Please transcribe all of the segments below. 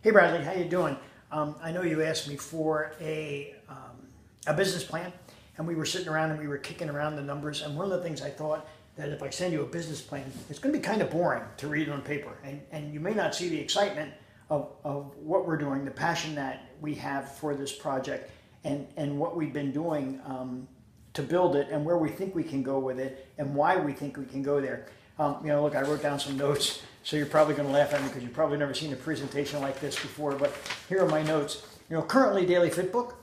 Hey Bradley, how you doing? I know you asked me for a business plan, and we were sitting around and we were kicking around the numbers. And one of the things I thought that if I send you a business plan, it's going to be kind of boring to read on paper, and you may not see the excitement of what we're doing, the passion that we have for this project, and what we've been doing to build it, and where we think we can go with it, and why we think we can go there. Look, I wrote down some notes, so you're probably going to laugh at me because you've probably never seen a presentation like this before, but here are my notes. Currently Daily Fitbook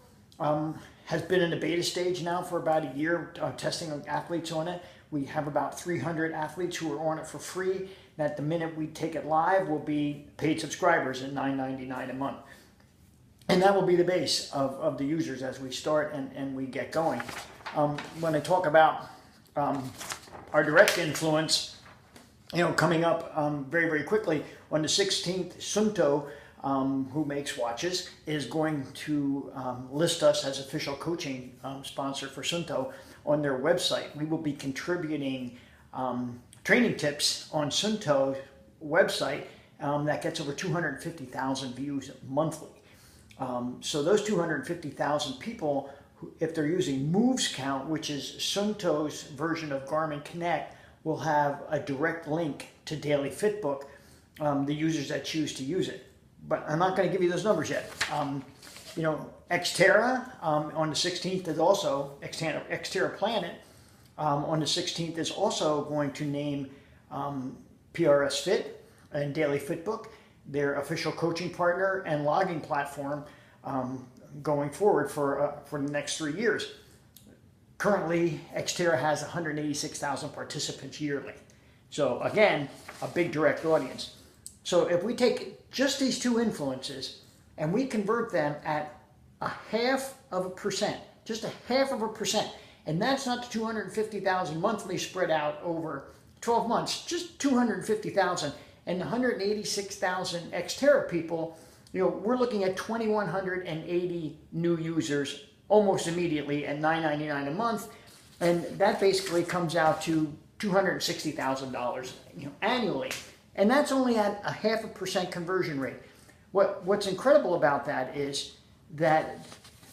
has been in the beta stage now for about a year, testing athletes on it. We have about 300 athletes who are on it for free. And at the minute we take it live, will be paid subscribers at $9.99 a month. And that will be the base of the users as we start and we get going. When I talk about our direct influence, coming up very, very quickly on the 16th, Suunto, who makes watches, is going to list us as official coaching sponsor for Suunto on their website. We will be contributing training tips on Suunto's website that gets over 250,000 views monthly. So those 250,000 people, if they're using Moves Count, which is Suunto's version of Garmin Connect, will have a direct link to Daily Fitbook, the users that choose to use it. But I'm not going to give you those numbers yet. Xterra on the 16th is also, Xterra Planet on the 16th is also going to name PRS Fit and Daily Fitbook their official coaching partner and logging platform going forward for the next 3 years. Currently, Xterra has 186,000 participants yearly. So again, a big direct audience. So if we take just these two influences and we convert them at 0.5%, just 0.5%, and that's not the 250,000 monthly spread out over 12 months, just 250,000, and the 186,000 Xterra people, we're looking at 2,180 new users almost immediately at $9.99 a month, and that basically comes out to $260,000 annually, and that's only at a 0.5% conversion rate. What's incredible about that is that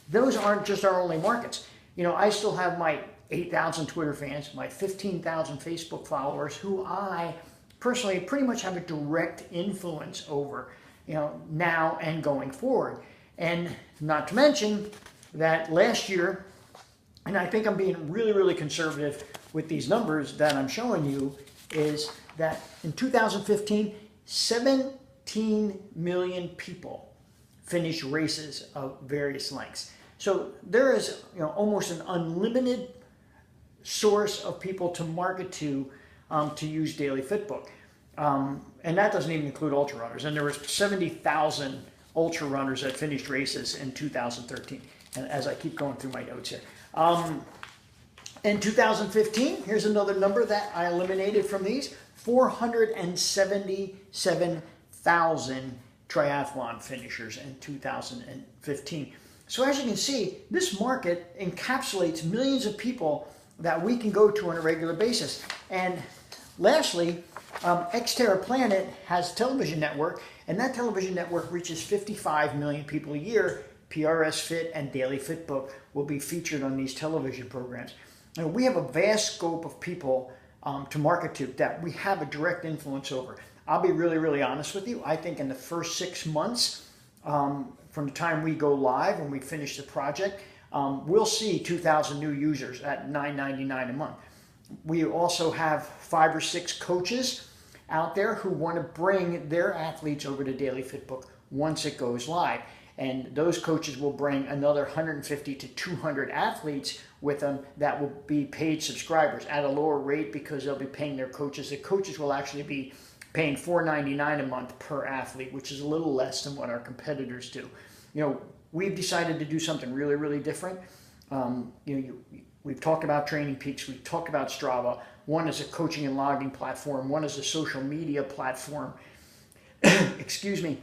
those aren't just our only markets. I still have my 8,000 Twitter fans, my 15,000 Facebook followers, who I personally pretty much have a direct influence over, now and going forward. And not to mention that last year, and I think I'm being really, really conservative with these numbers that I'm showing you, is that in 2015, 17 million people finished races of various lengths. So there is almost an unlimited source of people to market to use Daily Fitbook. And that doesn't even include ultra runners. And there was 70,000 ultra runners that finished races in 2013. And as I keep going through my notes here. In 2015, here's another number that I eliminated from these, 477,000 triathlon finishers in 2015. So as you can see, this market encapsulates millions of people that we can go to on a regular basis. And lastly, Xterra Planet has a television network, and that television network reaches 55 million people a year. PRS Fit and Daily Fitbook will be featured on these television programs. We have a vast scope of people to market to that we have a direct influence over. I'll be really, really honest with you. I think in the first 6 months, from the time we go live and we finish the project, we'll see 2,000 new users at $9.99 a month. We also have 5 or 6 coaches out there who want to bring their athletes over to Daily Fitbook once it goes live. And those coaches will bring another 150 to 200 athletes with them that will be paid subscribers at a lower rate because they'll be paying their coaches. The coaches will actually be paying $4.99 a month per athlete, which is a little less than what our competitors do. We've decided to do something really, really different. We've talked about Training Peaks. We've talked about Strava. One is a coaching and logging platform. One is a social media platform. Excuse me.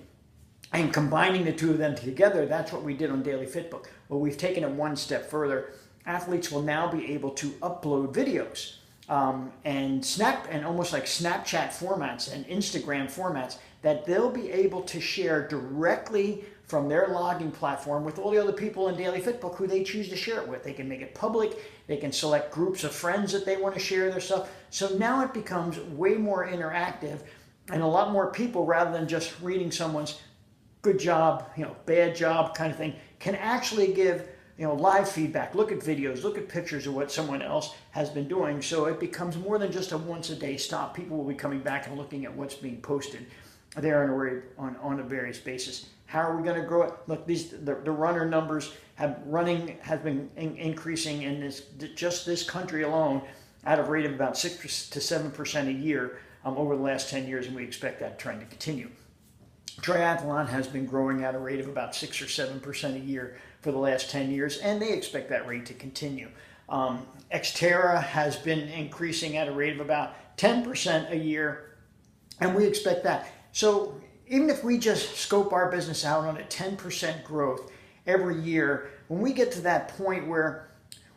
And combining the two of them together, that's what we did on Daily Fitbook. Well, we've taken it one step further. Athletes will now be able to upload videos and almost like Snapchat formats and Instagram formats that they'll be able to share directly from their logging platform with all the other people in Daily Fitbook who they choose to share it with. They can make it public. They can select groups of friends that they want to share their stuff. So now it becomes way more interactive, and a lot more people, rather than just reading someone's good job, bad job kind of thing, can actually give live feedback, look at videos, look at pictures of what someone else has been doing. So it becomes more than just a once a day stop. People will be coming back and looking at what's being posted there on a various basis. How are we going to grow it? Look, the runner numbers have been increasing in this country alone at a rate of about 6 to 7% a year over the last 10 years, and we expect that trend to continue. Triathlon has been growing at a rate of about 6 or 7% a year for the last 10 years, and they expect that rate to continue. Xterra has been increasing at a rate of about 10% a year, and we expect that. So even if we just scope our business out on a 10% growth every year, when we get to that point where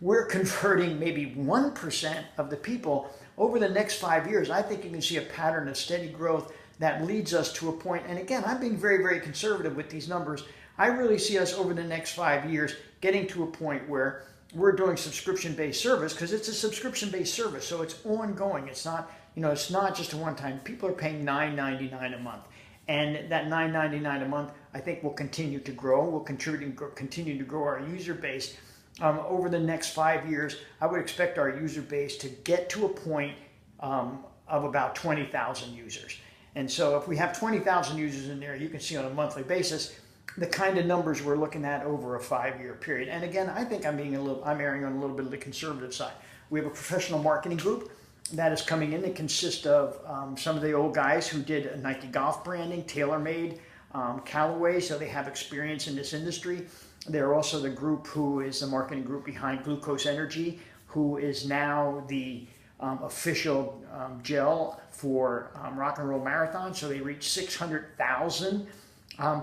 we're converting maybe 1% of the people over the next 5 years, I think you can see a pattern of steady growth that leads us to a point. And again, I'm being very, very conservative with these numbers. I really see us over the next 5 years getting to a point where we're doing subscription-based service, because it's a subscription-based service, so it's ongoing. It's not, it's not just a one-time. People are paying $9.99 a month, and that $9.99 a month, I think, will continue to grow. We'll continue to grow our user base. Over the next 5 years, I would expect our user base to get to a point of about 20,000 users. And so if we have 20,000 users in there, you can see on a monthly basis the kind of numbers we're looking at over a 5-year period. And again, I think I'm erring on a little bit of the conservative side. We have a professional marketing group that is coming in. It consists of some of the old guys who did Nike golf branding, TaylorMade, Callaway, so they have experience in this industry. They're also the group who is the marketing group behind Glucose Energy, who is now the official gel for Rock and Roll Marathon. So they reach 600,000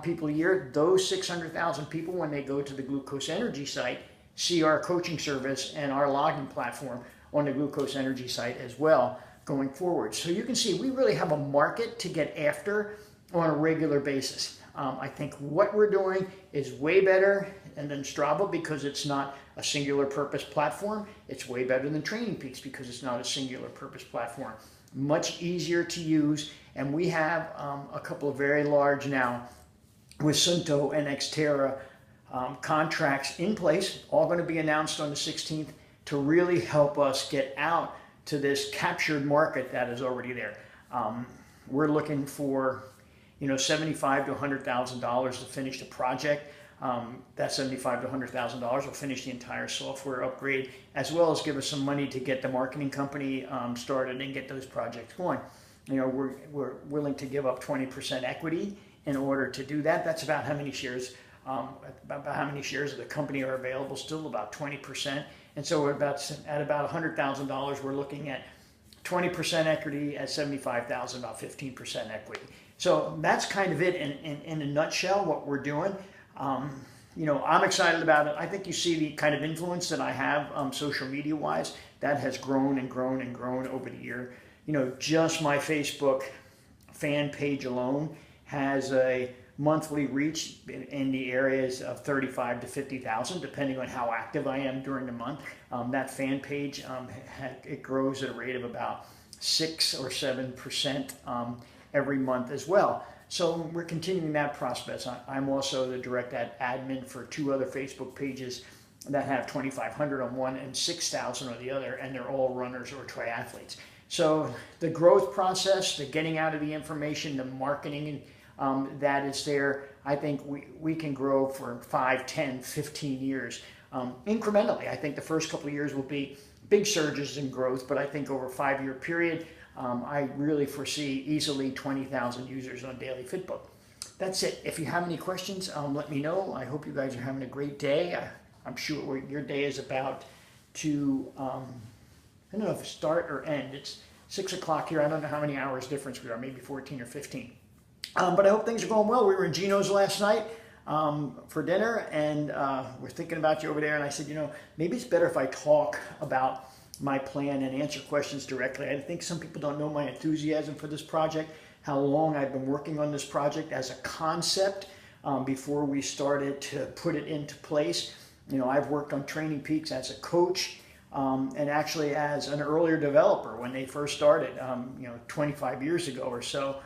people a year. Those 600,000 people, when they go to the Glucose Energy site, see our coaching service and our logging platform on the Glucose Energy site as well going forward. So you can see we really have a market to get after on a regular basis. I think what we're doing is way better than Strava, because it's not a singular purpose platform. It's way better than Training Peaks because it's not a singular purpose platform. Much easier to use, and we have a couple of very large now with Suunto and Xterra contracts in place, all going to be announced on the 16th, to really help us get out to this captured market that is already there. We're looking for $75,000 to $100,000 to finish the project. That $75,000 to $100,000 will finish the entire software upgrade, as well as give us some money to get the marketing company started and get those projects going. We're willing to give up 20% equity in order to do that. That's about how many shares of the company are available still, about 20%. And so we're at about $100,000. We're looking at 20% equity, at $75,000, about 15% equity. So that's kind of it in a nutshell, what we're doing. I'm excited about it. I think you see the kind of influence that I have social media wise. That has grown and grown and grown over the year. Just my Facebook fan page alone has a monthly reach in the areas of 35 to 50,000, depending on how active I am during the month. That fan page, it grows at a rate of about 6 or 7% every month as well. So we're continuing that process. I'm also the direct admin for 2 other Facebook pages that have 2,500 on one and 6,000 on the other, and they're all runners or triathletes. So the growth process, the getting out of the information, the marketing that is there, I think we can grow for 5, 10, 15 years incrementally. I think the first couple of years will be big surges in growth, but I think over a 5-year period, I really foresee easily 20,000 users on Daily Fitbook. That's it. If you have any questions, let me know. I hope you guys are having a great day. I'm sure what your day is about to, I don't know if start or end. It's 6 o'clock here. I don't know how many hours difference we are, maybe 14 or 15. But I hope things are going well. We were in Gino's last night for dinner, and we're thinking about you over there. And I said, maybe it's better if I talk about my plan and answer questions directly. I think some people don't know my enthusiasm for this project, how long I've been working on this project as a concept before we started to put it into place. You know, I've worked on Training Peaks as a coach and actually as an earlier developer when they first started, 25 years ago or so.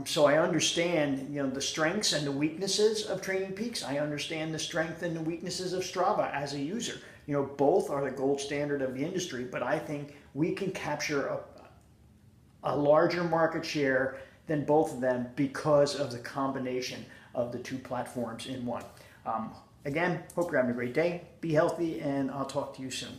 So I understand, the strengths and the weaknesses of Training Peaks. I understand the strength and the weaknesses of Strava as a user. Both are the gold standard of the industry, but I think we can capture a larger market share than both of them because of the combination of the two platforms in one. Again, hope you're having a great day. Be healthy, and I'll talk to you soon.